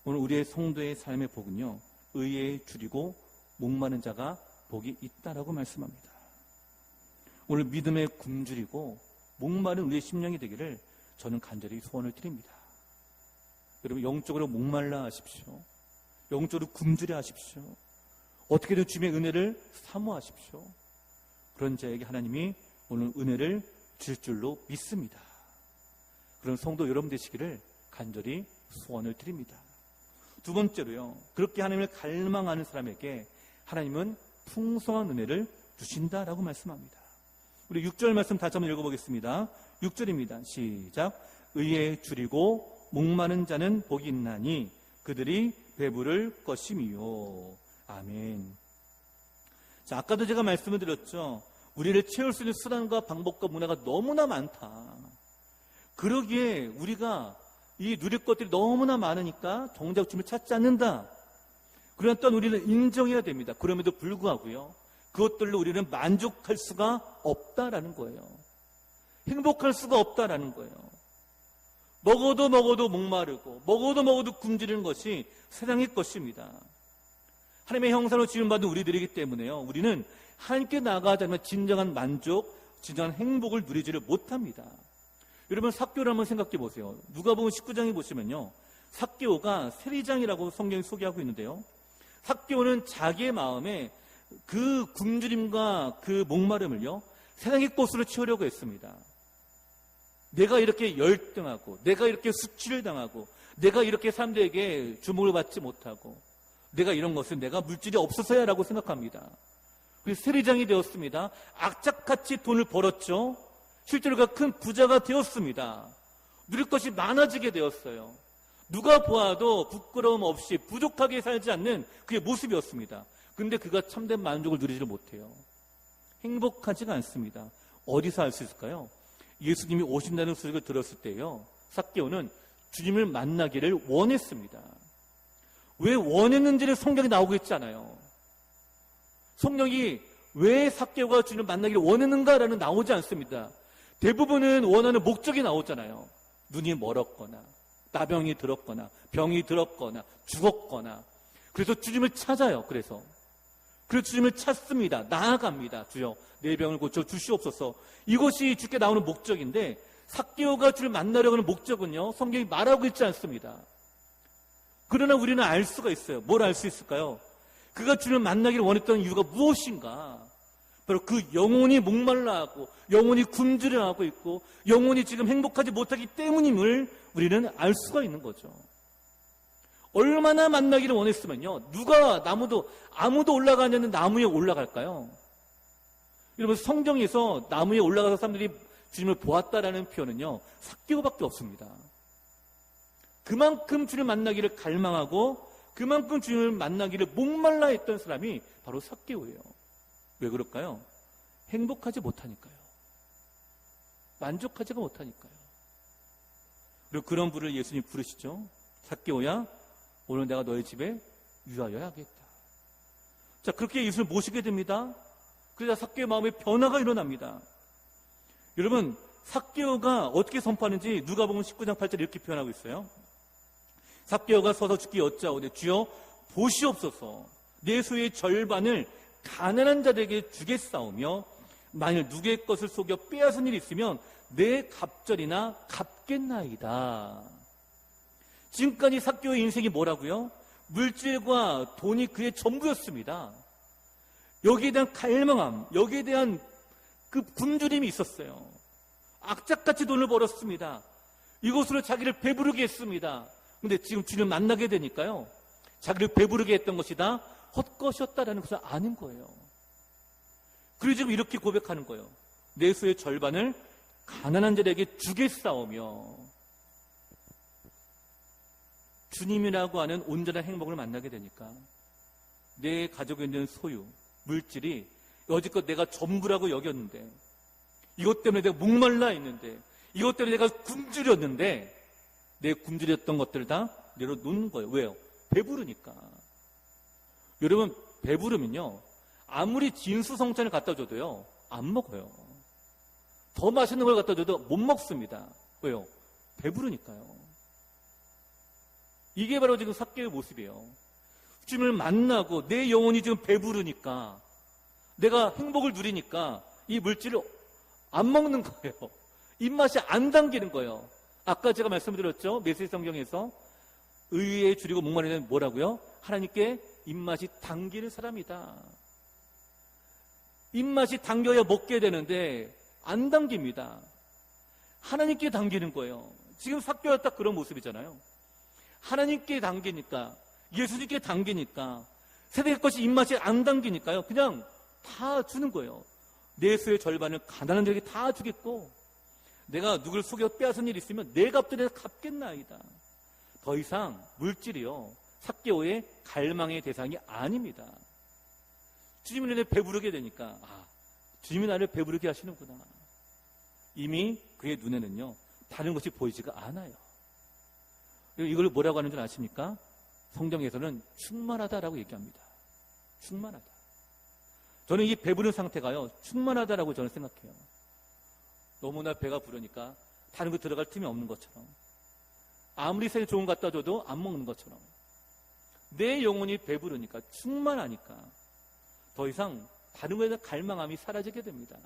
오늘 우리의 성도의 삶의 복은요, 의에 줄이고 목마른 자가 복이 있다라고 말씀합니다. 오늘 믿음에 굶주리고 목마른 우리의 심령이 되기를 저는 간절히 소원을 드립니다. 여러분 영적으로 목말라 하십시오. 영적으로 굶주려 하십시오. 어떻게든 주님의 은혜를 사모하십시오. 그런 자에게 하나님이 오늘 은혜를 줄 줄로 믿습니다. 그런 성도 여러분 되시기를 간절히 소원을 드립니다. 두 번째로요, 그렇게 하나님을 갈망하는 사람에게 하나님은 풍성한 은혜를 주신다라고 말씀합니다. 우리 6절 말씀 다시 한번 읽어보겠습니다. 6절입니다. 시작. 의에 줄이고 목마른 자는 복이 있나니 그들이 배부를 것임이요. 아멘. 자, 아까도 제가 말씀을 드렸죠. 우리를 채울 수 있는 수단과 방법과 문화가 너무나 많다. 그러기에 우리가 이 누릴 것들이 너무나 많으니까 정작 주님을 찾지 않는다. 그러나 또한 우리는 인정해야 됩니다. 그럼에도 불구하고요, 그것들로 우리는 만족할 수가 없다라는 거예요. 행복할 수가 없다라는 거예요. 먹어도 목마르고 먹어도 굶주리는 것이 세상의 것입니다. 하나님의 형상으로 지음받은 우리들이기 때문에요, 우리는 하나님께 나아가지 않으면 진정한 만족, 진정한 행복을 누리지를 못합니다. 여러분, 삭개오를 한번 생각해 보세요. 누가복음 19장에 보시면요, 삭개오가 세리장이라고 성경이 소개하고 있는데요, 삭개오는 자기의 마음에 그 굶주림과 그 목마름을요, 세상의 것으로 채우려고 했습니다. 내가 이렇게 열등하고, 내가 이렇게 수치를 당하고, 내가 이렇게 사람들에게 주목을 받지 못하고, 내가 이런 것은 내가 물질이 없어서야 라고 생각합니다. 그래서 세리장이 되었습니다. 악착같이 돈을 벌었죠. 실제로 그가 큰 부자가 되었습니다. 누릴 것이 많아지게 되었어요. 누가 보아도 부끄러움 없이 부족하게 살지 않는 그의 모습이었습니다. 근데 그가 참된 만족을 누리지를 못해요. 행복하지가 않습니다. 어디서 알 수 있을까요? 예수님이 오신다는 소식을 들었을 때요, 삭개오는 주님을 만나기를 원했습니다. 왜 원했는지를 성경에 나오고 있지 않아요. 성경이 왜 삭개오가 주님을 만나기를 원했는가라는 나오지 않습니다. 대부분은 원하는 목적이 나오잖아요. 눈이 멀었거나, 나병이 들었거나, 병이 들었거나, 죽었거나. 그래서 주님을 찾아요. 그래서 주님을 찾습니다. 나아갑니다. 주여, 내 병을 고쳐 주시옵소서. 이것이 주께 나오는 목적인데, 삭개오가 주를 만나려고 하는 목적은요, 성경이 말하고 있지 않습니다. 그러나 우리는 알 수가 있어요. 뭘 알 수 있을까요? 그가 주를 만나기를 원했던 이유가 무엇인가? 바로 그 영혼이 목말라하고, 영혼이 굶주려하고 있고, 영혼이 지금 행복하지 못하기 때문임을 우리는 알 수가 있는 거죠. 얼마나 만나기를 원했으면요, 누가 아무도 올라가지 않는 나무에 올라갈까요? 여러분, 성경에서 나무에 올라가서 사람들이 주님을 보았다라는 표현은요, 삭개오밖에 없습니다. 그만큼 주님을 만나기를 갈망하고, 그만큼 주님을 만나기를 목말라 했던 사람이 바로 삭개오예요. 왜 그럴까요? 행복하지 못하니까요. 만족하지가 못하니까요. 그리고 그런 분을 예수님 부르시죠. 삭개오야, 오늘 내가 너의 집에 유하여야 하겠다. 자, 그렇게 예수를 모시게 됩니다. 그러자 삭개오의 마음에 변화가 일어납니다. 여러분, 삭개오가 어떻게 선포하는지 누가복음 19장 8절 이렇게 표현하고 있어요. 삭개오가 서서 주께 여짜오되, 주여 보시옵소서, 내 소유의 절반을 가난한 자들에게 주겠사오며, 만일 누구의 것을 속여 빼앗은 일이 있으면 내 갑절이나 갚겠나이다. 지금까지 삭개오의 인생이 뭐라고요? 물질과 돈이 그의 전부였습니다. 여기에 대한 갈망함, 여기에 대한 그 굶주림이 있었어요. 악착같이 돈을 벌었습니다. 이것으로 자기를 배부르게 했습니다. 근데 지금 주님을 만나게 되니까요, 자기를 배부르게 했던 것이 다 헛것이었다라는 것을 아는 거예요. 그리고 지금 이렇게 고백하는 거예요. 내 소의 절반을 가난한 자들에게 주겠사오며. 주님이라고 하는 온전한 행복을 만나게 되니까 내 가지고 있는 소유, 물질이 여지껏 내가 전부라고 여겼는데, 이것 때문에 내가 목말라 있는데, 이것 때문에 내가 굶주렸는데, 내 굶주렸던 것들을 다 내려놓는 거예요. 왜요? 배부르니까. 여러분, 배부르면요, 아무리 진수성찬을 갖다 줘도요, 안 먹어요. 더 맛있는 걸 갖다 줘도 못 먹습니다. 왜요? 배부르니까요. 이게 바로 지금 삭개오의 모습이에요. 주님을 만나고 내 영혼이 지금 배부르니까, 내가 행복을 누리니까 이 물질을 안 먹는 거예요. 입맛이 안 당기는 거예요. 아까 제가 말씀드렸죠. 메시지 성경에서 의에 줄이고 목마르면 뭐라고요? 하나님께 입맛이 당기는 사람이다. 입맛이 당겨야 먹게 되는데 안 당깁니다. 하나님께 당기는 거예요. 지금 삭개오가 딱 그런 모습이잖아요. 하나님께 당기니까, 예수님께 당기니까, 세상의 것이 입맛이 안 당기니까요, 그냥 다 주는 거예요. 내 소의 절반을 가난한 자에게 다 주겠고, 내가 누굴 속여 빼앗은 일이 있으면 내 값들에 갚겠나이다. 더 이상 물질이요, 삭개오의 갈망의 대상이 아닙니다. 주님을 인해 배부르게 되니까, 주님이 나를 배부르게 하시는구나. 이미 그의 눈에는요, 다른 것이 보이지가 않아요. 이걸 뭐라고 하는 줄 아십니까? 성경에서는 충만하다라고 얘기합니다. 충만하다. 저는 이 배부른 상태가요, 충만하다라고 저는 생각해요. 너무나 배가 부르니까 다른 거 들어갈 틈이 없는 것처럼, 아무리 새 좋은 거 갖다 줘도 안 먹는 것처럼, 내 영혼이 배부르니까, 충만하니까 더 이상 다른 것에 대한 갈망함이 사라지게 됩니다.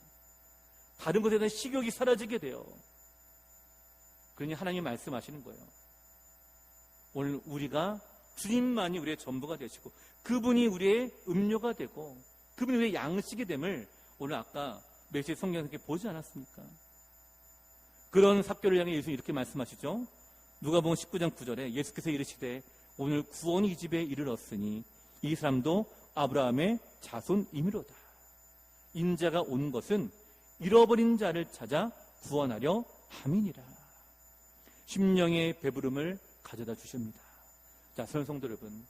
다른 것에 대한 식욕이 사라지게 돼요. 그러니 하나님 말씀하시는 거예요. 오늘 우리가 주님만이 우리의 전부가 되시고, 그분이 우리의 음료가 되고, 그분이 우리의 양식이 됨을 오늘 아까 메시지 성경에 보지 않았습니까? 그런 삭개를 향해 예수님이 이렇게 말씀하시죠. 누가복음 19장 9절에 예수께서 이르시되 오늘 구원이 이 집에 이르렀으니 이 사람도 아브라함의 자손이미로다. 인자가 온 것은 잃어버린 자를 찾아 구원하려 함이니라. 심령의 배부름을 가져다 주십니다. 자, 사랑하는 성도 여러분,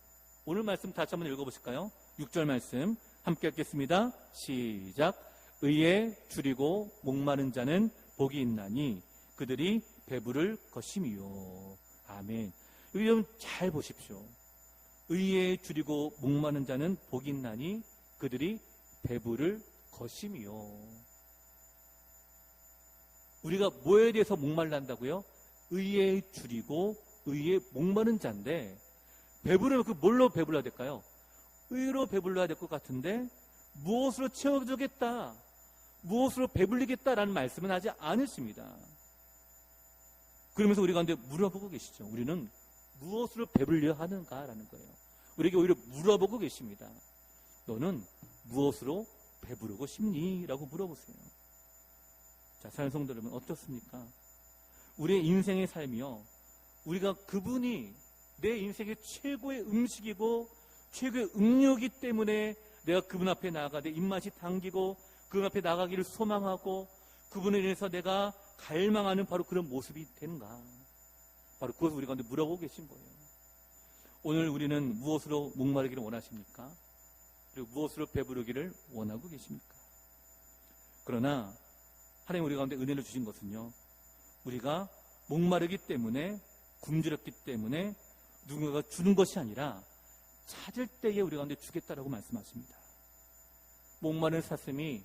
오늘 말씀 다시 한번 읽어보실까요? 6절 말씀 함께 읽겠습니다. 시작. 의에 줄이고 목마른 자는 복이 있나니 그들이 배부를 것임이요. 아멘. 여기 좀 잘 보십시오. 의에 줄이고 목마른 자는 복이 있나니 그들이 배부를 것임이요. 우리가 뭐에 대해서 목말란다고요? 의에 줄이고 의에 목마른 자인데, 배부르면 그 뭘로 배불러야 될까요? 의로 배불러야 될 것 같은데 무엇으로 채워주겠다, 무엇으로 배불리겠다라는 말씀은 하지 않으십니다. 그러면서 우리 가운데 물어보고 계시죠. 우리는 무엇으로 배불려 하는가라는 거예요. 우리에게 오히려 물어보고 계십니다. 너는 무엇으로 배부르고 싶니? 라고 물어보세요. 자, 사랑하는 성도 여러분, 어떻습니까? 우리의 인생의 삶이요, 우리가 그분이 내 인생의 최고의 음식이고 최고의 음료이기 때문에 내가 그분 앞에 나아가 내 입맛이 당기고 그분 앞에 나가기를 소망하고 그분에 대해서 내가 갈망하는 바로 그런 모습이 되는가? 바로 그것을 우리 가운데 물어보고 계신 거예요. 오늘 우리는 무엇으로 목마르기를 원하십니까? 그리고 무엇으로 배부르기를 원하고 계십니까? 그러나 하나님 우리 가운데 은혜를 주신 것은요, 우리가 목마르기 때문에, 굶주렸기 때문에 누군가가 주는 것이 아니라 찾을 때에 우리 가운데 주겠다라고 말씀하십니다. 목마른 사슴이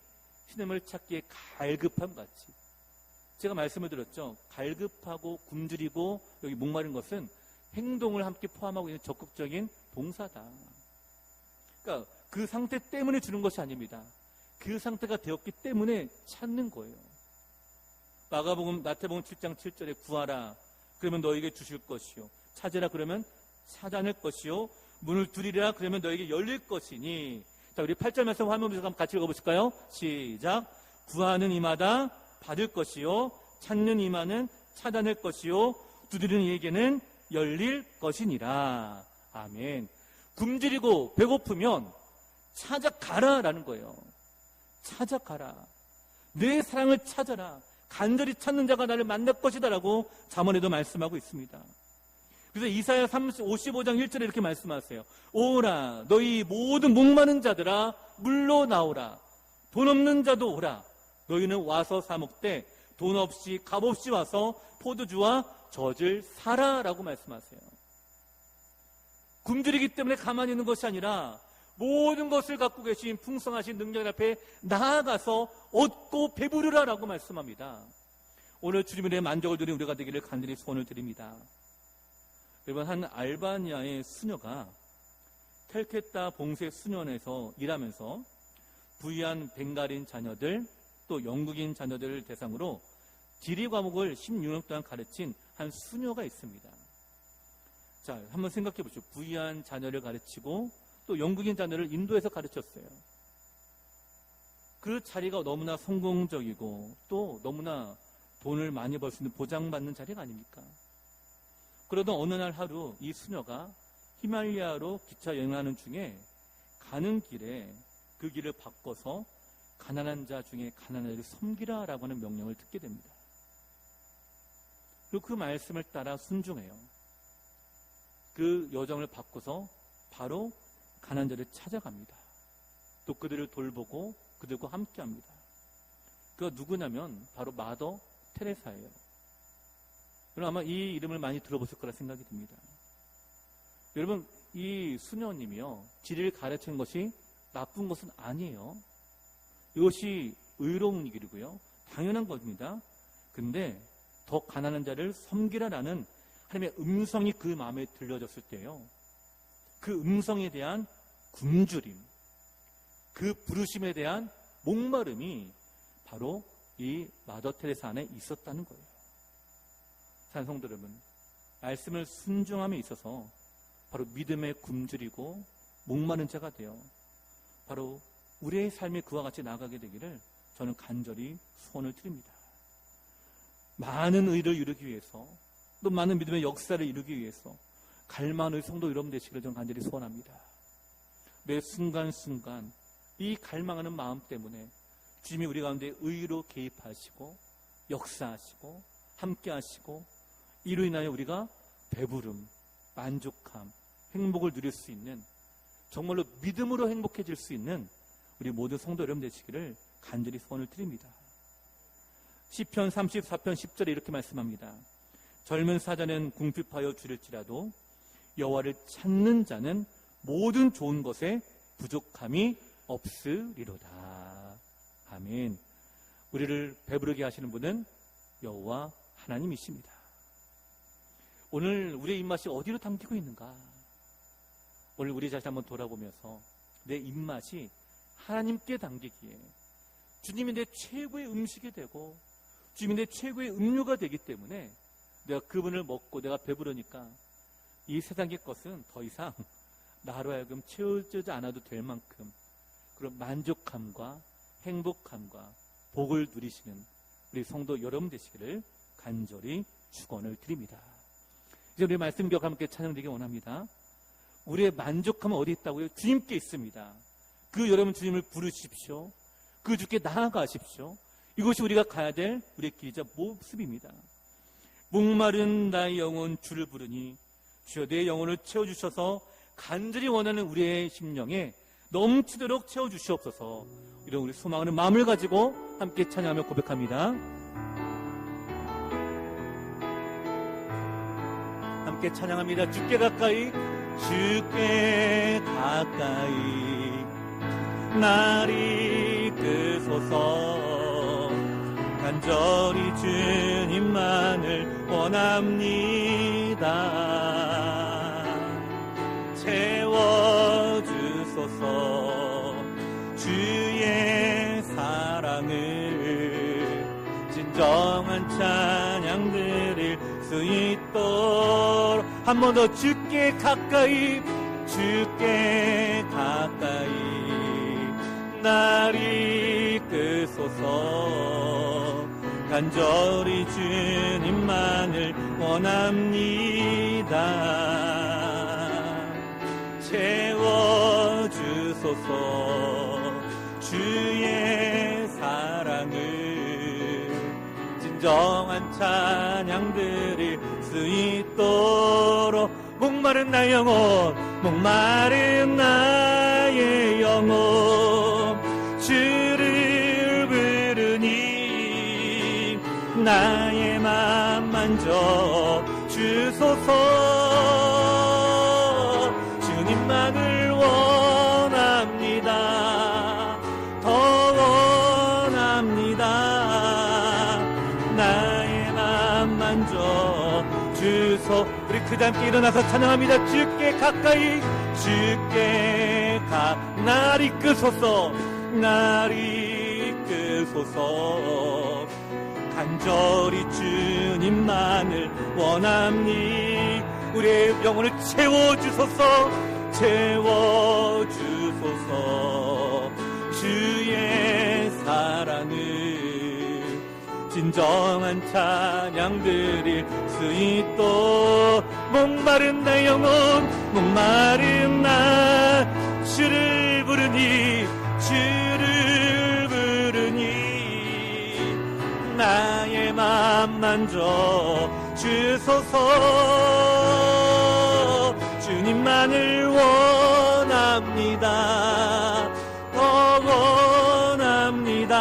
신음을 찾기에 갈급함 같이, 제가 말씀을 드렸죠. 갈급하고 굶주리고 여기 목마른 것은 행동을 함께 포함하고 있는 적극적인 동사다. 그러니까 그 상태 때문에 주는 것이 아닙니다. 그 상태가 되었기 때문에 찾는 거예요. 마태복음 7장 7절에 구하라 그러면 너에게 주실 것이요, 찾으라 그러면 찾아낼 것이요, 문을 두드리라 그러면 너에게 열릴 것이니. 자, 우리 8절 말씀 화면에서 같이 읽어보실까요? 시작. 구하는 이마다 받을 것이요, 찾는 이마는 찾아낼 것이요, 두드리는 이에게는 열릴 것이니라. 아멘. 굶주리고 배고프면 찾아가라라는 거예요. 찾아가라. 내 사랑을 찾아라. 간절히 찾는 자가 나를 만날 것이다라고 잠언에도 말씀하고 있습니다. 그래서 이사야 55장 1절에 이렇게 말씀하세요. 오라 너희 모든 목마른 자들아 물로 나오라. 돈 없는 자도 오라. 너희는 와서 사 먹되 돈 없이 값 없이 와서 포도주와 젖을 사라라고 말씀하세요. 굶주리기 때문에 가만히 있는 것이 아니라 모든 것을 갖고 계신 풍성하신 능력 앞에 나아가서 얻고 배부르라라고 말씀합니다. 오늘 주님의 은혜에 만족을 누리는 우리가 되기를 간절히 소원을 드립니다. 여러분, 한 알바니아의 수녀가 캘케타 봉쇄 수련에서 일하면서 부유한 벵갈인 자녀들 또 영국인 자녀들을 대상으로 지리 과목을 16년 동안 가르친 한 수녀가 있습니다. 자, 한번 생각해 보시죠. 부유한 자녀를 가르치고 또 영국인 자녀를 인도에서 가르쳤어요. 그 자리가 너무나 성공적이고 또 너무나 돈을 많이 벌 수 있는 보장받는 자리가 아닙니까? 그러던 어느 날 하루 이 수녀가 히말라야로 기차 여행하는 중에 가는 길에 그 길을 바꿔서 가난한 자 중에 가난한 자를 섬기라라고 하는 명령을 듣게 됩니다. 그리고 그 말씀을 따라 순종해요. 그 여정을 바꿔서 바로 가난한 자를 찾아갑니다. 또 그들을 돌보고 그들과 함께합니다. 그 누구냐면 바로 마더 테레사예요. 여러분 아마 이 이름을 많이 들어보실 거라 생각이 듭니다. 여러분 이 수녀님이요, 진리를 가르치는 것이 나쁜 것은 아니에요. 이것이 의로운 길이고요, 당연한 것입니다. 근데 더 가난한 자를 섬기라라는 하나님의 음성이 그 마음에 들려졌을 때요, 그 음성에 대한 굶주림, 그 부르심에 대한 목마름이 바로 이 마더 테레사 안에 있었다는 거예요. 사랑하는 성도 여러분, 말씀을 순종함에 있어서 바로 믿음에 굶주리고 목마른 자가 되어 바로 우리의 삶이 그와 같이 나아가게 되기를 저는 간절히 소원을 드립니다. 많은 의를 이루기 위해서, 또 많은 믿음의 역사를 이루기 위해서 갈망의 성도 여러분 되시기를 저는 간절히 소원합니다. 매 순간순간 이 갈망하는 마음 때문에 주님이 우리 가운데 의로 개입하시고 역사하시고 함께하시고, 이로 인하여 우리가 배부름, 만족함, 행복을 누릴 수 있는, 정말로 믿음으로 행복해질 수 있는 우리 모든 성도 여러분 되시기를 간절히 소원을 드립니다. 시편 34편 10절에 이렇게 말씀합니다. 젊은 사자는 궁핍하여 줄일지라도 여호와를 찾는 자는 모든 좋은 것에 부족함이 없으리로다. 아멘. 우리를 배부르게 하시는 분은 여호와 하나님이십니다. 오늘 우리의 입맛이 어디로 당기고 있는가? 오늘 우리 자신 한번 돌아보면서 내 입맛이 하나님께 당기기에 주님이 내 최고의 음식이 되고 주님이 내 최고의 음료가 되기 때문에 내가 그분을 먹고 내가 배부르니까 이 세상의 것은 더 이상 나로 하여금 채워지지 않아도 될 만큼 그런 만족함과 행복함과 복을 누리시는 우리 성도 여러분 되시기를 간절히 축원을 드립니다. 이제 우리 말씀 기억과 함께 찬양드리기 원합니다. 우리의 만족함은 어디 있다고요? 주님께 있습니다. 그 여러분 주님을 부르십시오. 그 주께 나아가십시오. 이것이 우리가 가야 될 우리의 길이자 모습입니다. 목마른 나의 영혼 주를 부르니 주여 내 영혼을 채워주셔서 간절히 원하는 우리의 심령에 넘치도록 채워주시옵소서. 이런 우리 소망하는 마음을 가지고 함께 찬양하며 고백합니다. 함께 찬양합니다. 주께 가까이, 주께 가까이 날 이끄소서. 간절히 주님만을 원합니다. 채워주소서. 주의 사랑을 진정한 찬양 드릴 수 있도록 한 번 더 주께 가까이, 주께 가까이 날 이끄소서. 간절히 주님만을 원합니다. 채워주소서. 주의 사랑을 진정한 찬양 드릴 수 있도록. 목마른 나의 영혼, 목마른 나의 영혼 주를 부르니 나의 맘 만져 주소서. 주님만을 원합니다. 더 원합니다. 나의 맘 만져 주소. 우리 그 함께 일어나서 찬양합니다. 주께 가까이, 주께 날 이끄소서. 날 이끄소서. 간절히 주님만을 원합니. 우리의 영혼을 채워주소서. 채워주소서. 주의 사랑을 진정한 찬양 드릴 수 있도록. 목마른 나 영혼, 목마른 나 주를 부르니, 주를 부르니 나의 맘 만져 주소서. 주님만을 원합니다. 더 원합니다.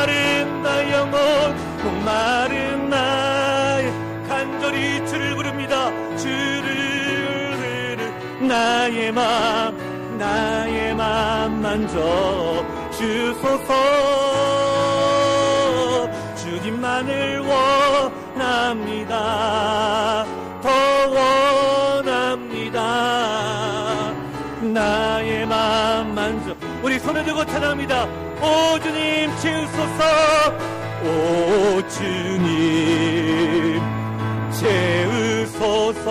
목마른 나의 영혼, 목마른 나의 간절히 주를 부릅니다. 주를 나의 맘 만져 주소서. 주님만을 원합니다. 더 원합니다. 나의 맘 만져. 우리 손을 들고 찬양합니다. 오 주님 채우소서. 오 주님 채우소서.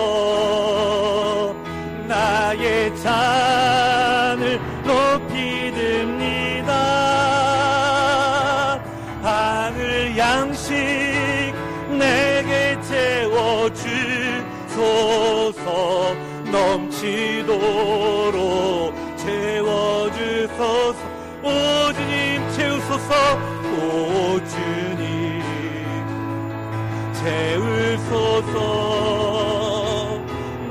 나의 잔을 높이 듭니다. 하늘 양식 내게 채워주소서. 넘치도록 채워주소서. 오 주님 채우소서. 오 주님 채우소서.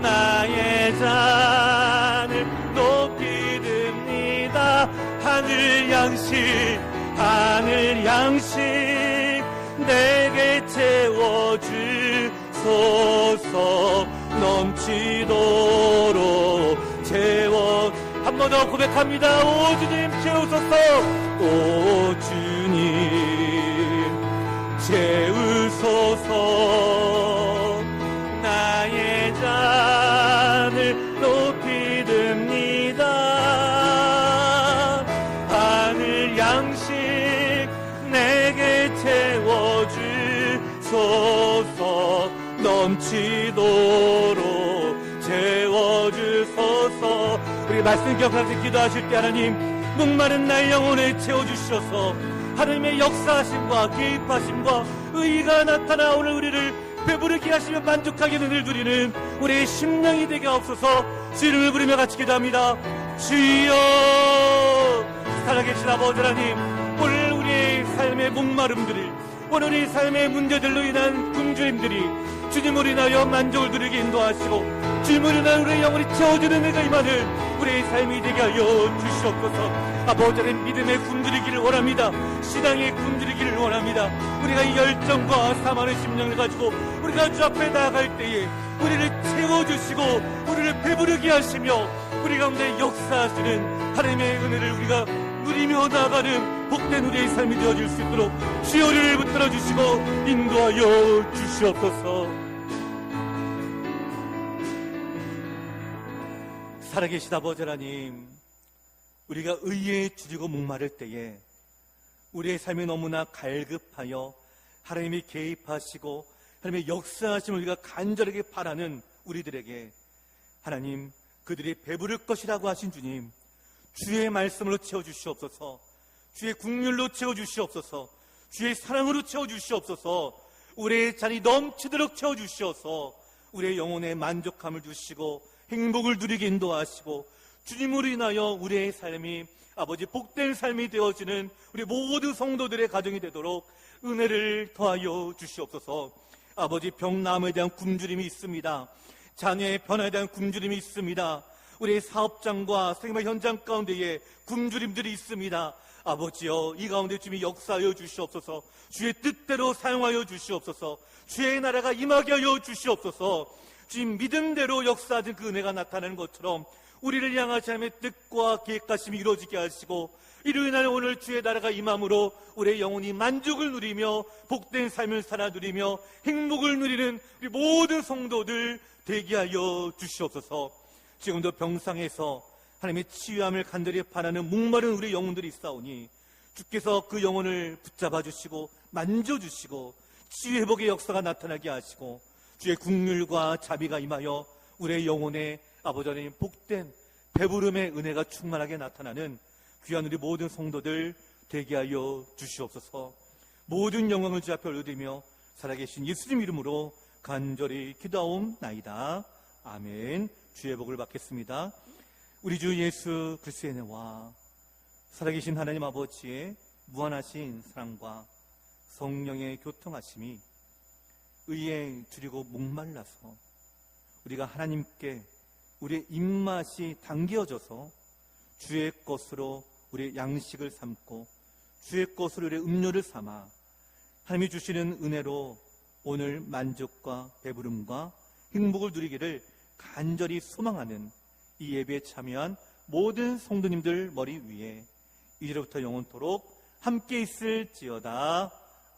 나의 잔을 높이 듭니다. 하늘 양식 내게 채워주소서. 넘치도록 채워. 한 번 더 고백합니다. 오 주님 채우소서. 오 주님 채우소서. 나의 잔을 높이 듭니다. 하늘 양식 내게 채워주소서. 넘치도록 채워주소서. 우리 말씀 기억하면서 기도하실 때 하나님, 목마른 나의 영혼을 채워주셔서 하나님의 역사하심과 개입하심과 의가 나타나 오늘 우리를 배부르게 하시며 만족하게 은혜를 누리는 우리의 심령이 되게 하옵소서. 주 이름을 부르며 같이 기도합니다. 주여. 살아계신 아버지 하나님, 오늘 우리의 삶의 목마름들을, 오늘 우리 삶의 문제들로 인한 굶주림들이 주님으로 인하여 만족을 누리게 인도하시고 주님으로 인하여 우리의 영혼이 채워주는 은혜가 임하는 우리의 삶이 되게 하여 주시옵소서. 아버지 하나님, 믿음의 굶주리기를 원합니다. 신앙의 굶주리기를 원합니다. 우리가 이 열정과 사만의 심령을 가지고 우리가 주 앞에 나아갈 때에 우리를 채워주시고 우리를 배부르게 하시며 우리 가운데 역사하시는 하나님의 은혜를 우리가 누리며 나아가는 복된 우리의 삶이 되어질 수 있도록 주여 우리를 붙들어 주시고 인도하여 주시옵소서. 살아계신 아버지 하나님, 우리가 의에 주리고 목마를 때에 우리의 삶이 너무나 갈급하여 하나님이 개입하시고 하나님의 역사하심을 우리가 간절하게 바라는 우리들에게 하나님, 그들이 배부를 것이라고 하신 주님, 주의 말씀으로 채워주시옵소서. 주의 국률로 채워주시옵소서. 주의 사랑으로 채워주시옵소서. 우리의 잔이 넘치도록 채워주시옵소서. 우리의 영혼에 만족함을 주시고 행복을 누리게 인도하시고 주님으로 인하여 우리의 삶이 아버지 복된 삶이 되어지는 우리 모든 성도들의 가정이 되도록 은혜를 더하여 주시옵소서. 아버지, 병남에 대한 굶주림이 있습니다. 자녀의 변화에 대한 굶주림이 있습니다. 우리의 사업장과 생활 현장 가운데에 굶주림들이 있습니다. 아버지여, 이 가운데 주님이 역사하여 주시옵소서. 주의 뜻대로 사용하여 주시옵소서. 주의 나라가 임하게 하여 주시옵소서. 주님 믿음대로 역사하는 그 은혜가 나타나는 것처럼 우리를 향하신 하나님의 뜻과 계획하심이 이루어지게 하시고 이로 인하여 오늘 주의 나라가 임함으로 우리의 영혼이 만족을 누리며 복된 삶을 살아 누리며 행복을 누리는 우리 모든 성도들 되게 하여 주시옵소서. 지금도 병상에서 하나님의 치유함을 간절히 바라는 목마른 우리 영혼들이 있사오니 주께서 그 영혼을 붙잡아 주시고 만져주시고 치유회복의 역사가 나타나게 하시고 주의 국률과 자비가 임하여 우리의 영혼에 아버지 하나님 복된 배부름의 은혜가 충만하게 나타나는 귀한 우리 모든 성도들 되게 하여 주시옵소서. 모든 영광을 주 앞에 올려드리며 살아계신 예수님 이름으로 간절히 기도하옵나이다. 아멘. 주의 복을 받겠습니다. 우리 주 예수 그리스도의 은혜와 살아계신 하나님 아버지의 무한하신 사랑과 성령의 교통하심이 의에 줄이고 목말라서 우리가 하나님께 우리의 입맛이 당겨져서 주의 것으로 우리의 양식을 삼고 주의 것으로 우리의 음료를 삼아 하나님이 주시는 은혜로 오늘 만족과 배부름과 행복을 누리기를 간절히 소망하는 이 예배에 참여한 모든 성도님들 머리 위에 이제부터 영원토록 함께 있을지어다.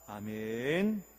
아멘.